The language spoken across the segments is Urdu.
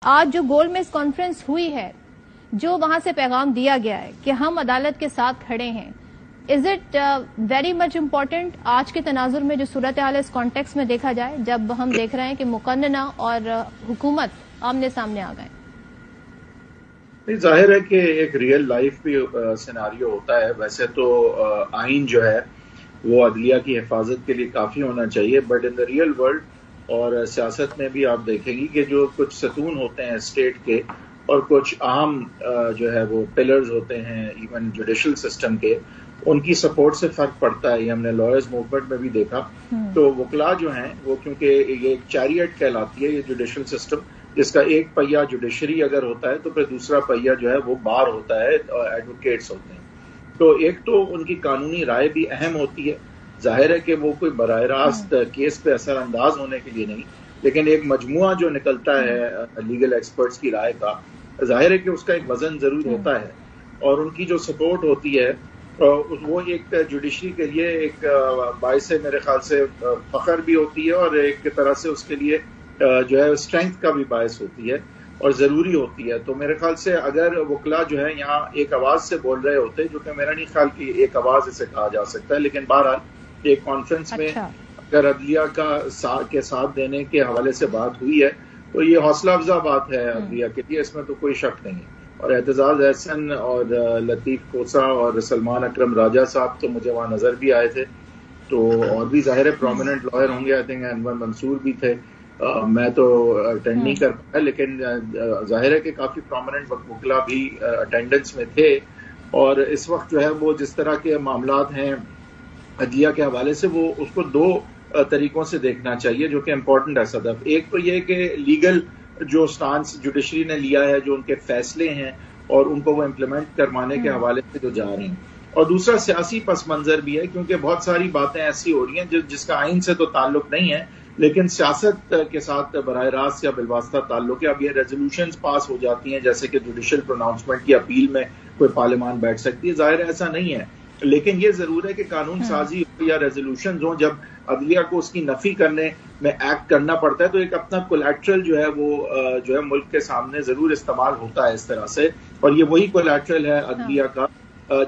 آج جو گول میز کانفرنس ہوئی ہے، جو وہاں سے پیغام دیا گیا ہے کہ ہم عدالت کے ساتھ کھڑے ہیں، is it very much important آج کے تناظر میں جو صورتحال اس کانٹیکس میں دیکھا جائے، جب ہم دیکھ رہے ہیں کہ مقننہ اور حکومت آمنے سامنے آ گئے؟ ظاہر ہے کہ ایک ریئل لائف بھی سیناریو ہوتا ہے. ویسے تو آئین جو ہے وہ عدلیہ کی حفاظت کے لیے کافی ہونا چاہیے، but in the real world اور سیاست میں بھی آپ دیکھیں گی کہ جو کچھ ستون ہوتے ہیں اسٹیٹ کے اور کچھ اہم جو ہے وہ پلرز ہوتے ہیں ایون جوڈیشل سسٹم کے، ان کی سپورٹ سے فرق پڑتا ہے. یہ ہم نے لائرز موومنٹ میں بھی دیکھا. تو وکلا جو ہیں وہ کیونکہ یہ ایک چیریٹ کہلاتی ہے یہ جوڈیشل سسٹم، جس کا ایک پہیا جوڈیشری اگر ہوتا ہے تو پھر دوسرا پہیا جو ہے وہ بار ہوتا ہے، ایڈوکیٹس ہوتے ہیں. تو ایک تو ان کی قانونی رائے بھی اہم ہوتی ہے. ظاہر ہے کہ وہ کوئی براہ راست کیس پہ اثر انداز ہونے کے لیے نہیں، لیکن ایک مجموعہ جو نکلتا ہے لیگل ایکسپرٹس کی رائے کا، ظاہر ہے کہ اس کا ایک وزن ضرور ہوتا ہے، اور ان کی جو سپورٹ ہوتی ہے وہ ایک جوڈیشری کے لیے ایک باعث میرے خیال سے فخر بھی ہوتی ہے، اور ایک طرح سے اس کے لیے جو ہے اسٹرینتھ کا بھی باعث ہوتی ہے اور ضروری ہوتی ہے. تو میرے خیال سے اگر وکلا جو ہے یہاں ایک آواز سے بول رہے ہوتے، جو کہ میرا نہیں خیال کہ ایک آواز اسے کہا جا سکتا ہے، لیکن بہرحال ایک کانفرنس میں اگر عدلیہ کے ساتھ دینے کے حوالے سے بات ہوئی ہے تو یہ حوصلہ افزا بات ہے عدلیہ کے لیے، اس میں تو کوئی شک نہیں. اور اعتزاز احسن اور لطیف کوسا اور سلمان اکرم راجہ صاحب تو مجھے وہاں نظر بھی آئے تھے. تو اور بھی ظاہر پرومیننٹ لائر ہوں گے، آئی تھنک انور منصور بھی تھے. میں تو اٹینڈ نہیں کر پایا، لیکن ظاہر ہے کہ کافی پرومیننٹ وکلا بھی اٹینڈنس میں تھے. اور اس وقت جو ہے وہ جس طرح کے معاملات ہیں عدلیہ کے حوالے سے، وہ اس کو دو طریقوں سے دیکھنا چاہیے جو کہ امپورٹنٹ ہے صدف. ایک تو یہ کہ لیگل جو سٹانس جوڈیشری نے لیا ہے، جو ان کے فیصلے ہیں اور ان کو وہ امپلیمنٹ کروانے کے حوالے سے جو جا رہے ہیں، اور دوسرا سیاسی پس منظر بھی ہے، کیونکہ بہت ساری باتیں ایسی ہو رہی ہیں جس کا آئین سے تو تعلق نہیں ہے لیکن سیاست کے ساتھ براہ راست یا بالواسطہ تعلق ہے. اب یہ ریزولوشنز پاس ہو جاتی ہیں، جیسے کہ جوڈیشل پروناؤنسمنٹ کی اپیل میں کوئی پارلیمان بیٹھ سکتی ہے. ظاہر ایسا نہیں ہے، لیکن یہ ضرور ہے کہ قانون سازی یا ریزولوشنز ہوں، جب عدلیہ کو اس کی نفی کرنے میں ایکٹ کرنا پڑتا ہے تو ایک اپنا کولیٹرل جو ہے وہ جو ہے ملک کے سامنے ضرور استعمال ہوتا ہے اس طرح سے. اور یہ وہی کولیٹرل ہے عدلیہ کا،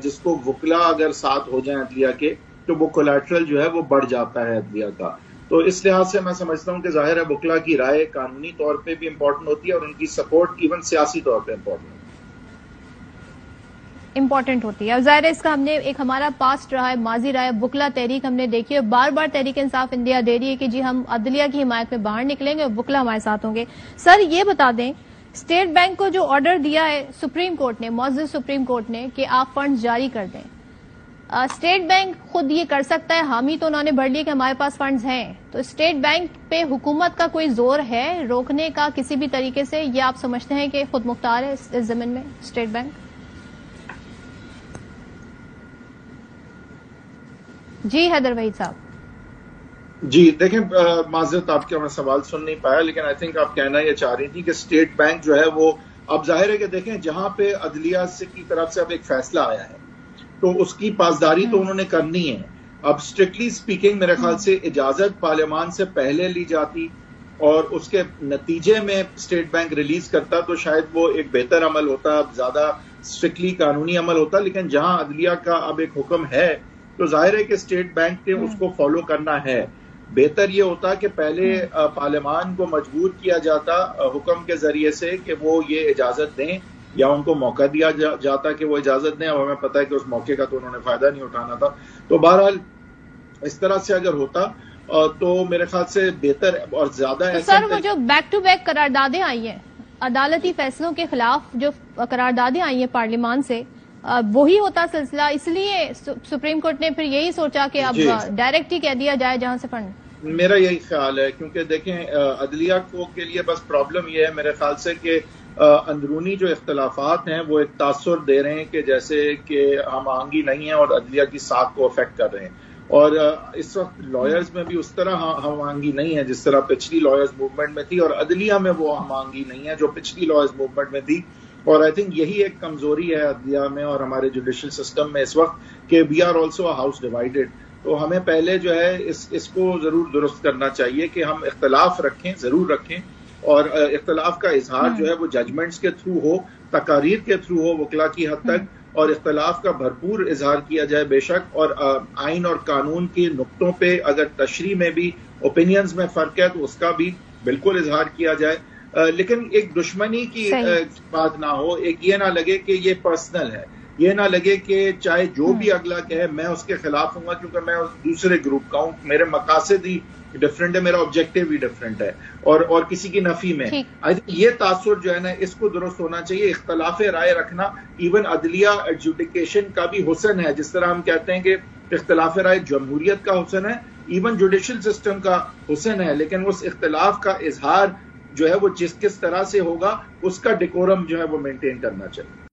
جس کو وکلا اگر ساتھ ہو جائیں عدلیہ کے تو وہ کولیٹرل جو ہے وہ بڑھ جاتا ہے عدلیہ کا. تو اس لحاظ سے میں سمجھتا ہوں کہ ظاہر ہے وکلا کی رائے قانونی طور پہ بھی امپورٹنٹ ہوتی ہے اور ان کی سپورٹ ایون سیاسی طور پہ امپورٹنٹ ہوتی ہے. اور ظاہر ہے اس کا ہم نے ایک ہمارا پاسٹ رہا ہے، ماضی رہا ہے، وکلا تحریک ہم نے دیکھی ہے، بار بار تحریک انصاف انڈیا دے رہی ہے کہ جی ہم عدلیہ کی حمایت میں باہر نکلیں گے اور وکلا ہمارے ساتھ ہوں گے. سر یہ بتا دیں، اسٹیٹ بینک کو جو آرڈر دیا ہے سپریم کورٹ نے، معزز سپریم کورٹ نے، کہ آپ فنڈ جاری کر دیں، اسٹیٹ بینک خود یہ کر سکتا ہے؟ حامی تو انہوں نے بڑھ لی کہ ہمارے پاس فنڈز ہیں، تو اسٹیٹ بینک پہ حکومت کا کوئی زور ہے روکنے کا کسی بھی طریقے سے، یہ آپ سمجھتے ہیں کہ خود مختار ہے اس زمین میں اسٹیٹ بینک؟ جی حیدر وحید صاحب. جی دیکھیں، معذرت آپ کا میں سوال سن نہیں پایا، لیکن آئی تھنک آپ کہنا یہ چاہ رہی تھی کہ اسٹیٹ بینک جو ہے وہ اب ظاہر ہے کہ دیکھیں جہاں پہ عدلیہ کی طرف سے اب ایک فیصلہ آیا ہے تو اس کی پاسداری تو انہوں نے کرنی ہے. اب اسٹرکٹلی اسپیکنگ میرے خیال سے اجازت پارلیمان سے پہلے لی جاتی اور اس کے نتیجے میں اسٹیٹ بینک ریلیز کرتا تو شاید وہ ایک بہتر عمل ہوتا، اب زیادہ اسٹرکٹلی قانونی عمل ہوتا. لیکن جہاں عدلیہ کا اب ایک حکم ہے تو ظاہر ہے کہ اسٹیٹ بینک نے اس کو فالو کرنا ہے. بہتر یہ ہوتا کہ پہلے پارلیمان کو مجبور کیا جاتا حکم کے ذریعے سے کہ وہ یہ اجازت دیں، یا ان کو موقع دیا جاتا کہ وہ اجازت دیں. اب ہمیں پتہ ہے کہ اس موقع کا تو انہوں نے فائدہ نہیں اٹھانا تھا. تو بہرحال اس طرح سے اگر ہوتا تو میرے خیال سے بہتر اور زیادہ ایسا. سر وہ جو بیک ٹو بیک قراردادیں آئی ہیں، عدالتی فیصلوں کے خلاف جو قراردادیں آئی ہیں پارلیمان سے، وہی ہوتا سلسلہ، اس لیے سپریم کورٹ نے پھر یہی سوچا کہ اب ڈائریکٹ ہی کہہ دیا جائے جہاں سے فنڈ. میرا یہی خیال ہے، کیونکہ دیکھیں عدلیہ کو کے لیے بس پرابلم یہ ہے میرے خیال سے کہ اندرونی جو اختلافات ہیں وہ ایک تاثر دے رہے ہیں کہ جیسے کہ ہم آہنگی نہیں ہے اور عدلیہ کی ساکھ کو افیکٹ کر رہے ہیں. اور اس وقت لائرز میں بھی اس طرح ہم آہنگی نہیں ہے جس طرح پچھلی لائرز موومنٹ میں تھی، اور عدلیہ میں وہ ہم آہنگی نہیں ہے جو پچھلی لائرز موومنٹ میں تھی. اور آئی تھنک یہی ایک کمزوری ہے عدلیہ میں اور ہمارے جوڈیشل سسٹم میں اس وقت کہ we are also a house divided. تو ہمیں پہلے جو ہے اس کو ضرور درست کرنا چاہیے کہ ہم اختلاف رکھیں، ضرور رکھیں، اور اختلاف کا اظہار جو ہے وہ ججمنٹس کے تھرو ہو، تقاریر کے تھرو ہو وکلا کی حد تک، اور اختلاف کا بھرپور اظہار کیا جائے بے شک، اور آئین اور قانون کے نقطوں پہ اگر تشریح میں بھی اوپینینز میں فرق ہے تو اس کا بھی بالکل اظہار کیا جائے، لیکن ایک دشمنی کی بات نہ ہو، ایک یہ نہ لگے کہ یہ پرسنل ہے، یہ نہ لگے کہ چاہے جو بھی اگلا کہے میں اس کے خلاف ہوں گا کیونکہ میں دوسرے گروپ کا ہوں، میرے مقاصد ہی ڈفرینٹ ہے، میرا آبجیکٹو بھی ڈفرینٹ ہے، اور کسی کی نفی میں آئی تھنک یہ تاثر جو ہے نا اس کو درست ہونا چاہیے۔ اختلاف رائے رکھنا ایون عدلیہ ایڈجوڈیکیشن کا بھی حسن ہے، جس طرح ہم کہتے ہیں کہ اختلاف رائے جمہوریت کا حسن ہے، ایون جوڈیشل سسٹم کا حسن ہے، لیکن اس اختلاف کا اظہار جو ہے وہ کس طرح سے ہوگا اس کا ڈیکورم جو ہے وہ مینٹین کرنا چاہیے۔